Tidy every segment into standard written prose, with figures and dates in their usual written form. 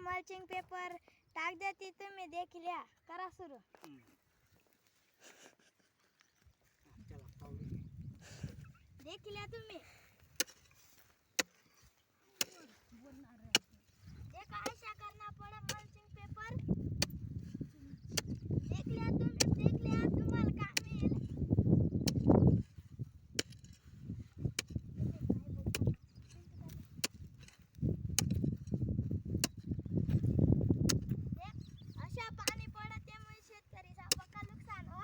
mulching paper टाक देती तुम्ही देख लिया करा सुरू देख लिया तुम्ही देखा ऐसा करना पड़ा मल्चिंग पेपर देख लिया तुम्हाला काम येईल अशा पाणी पडत त्यामुळे शेतकरीचा पक्का नुकसान हो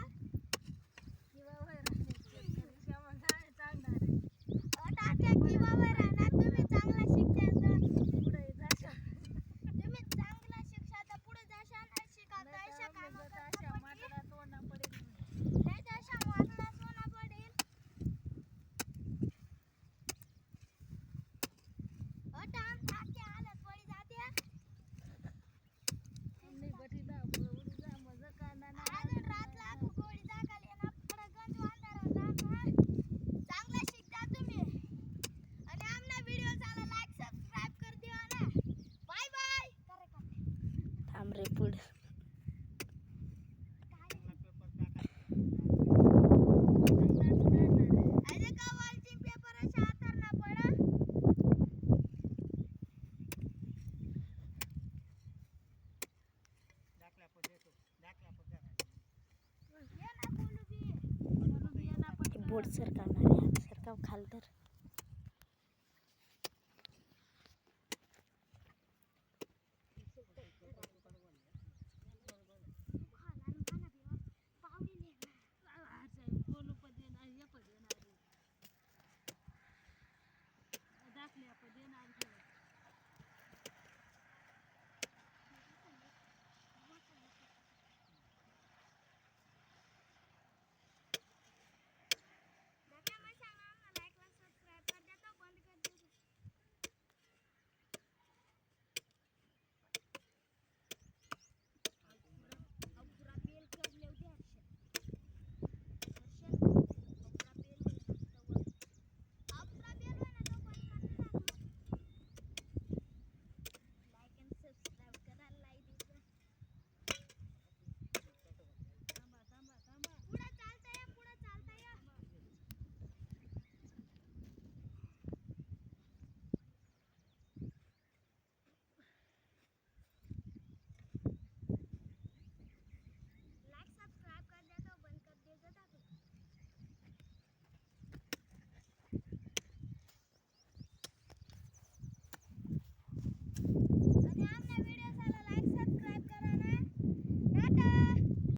टाक्या किंवा राहणार तुम्ही चांगला शिकता पुढे जाशाल तुम्ही चांगला शिक्षा तर पुढे जाशाल आणि शिकायचं अशा कामं करता मात्र तोडना पडेल नाही तर अशा मात्र सोना पडेल टाम टाक्या आलत पडी जाते नाही बटीदा उडी जा मजा करणार अजून रातला गोडी जागाल येणार पुढे गंज वांदार होता चांगला शिकता तुम्ही आणि आमना व्हिडिओ चाला लाईक सबस्क्राइब कर दिवा ना बाय बाय करे का थांब रे पुढे ऐसे का वालचिंग पेपर अशा हातारना पडा दाखला पर देतो ये ना बोलू भी ये ना बोर्ड सरकारणार आहे सरकार खालतर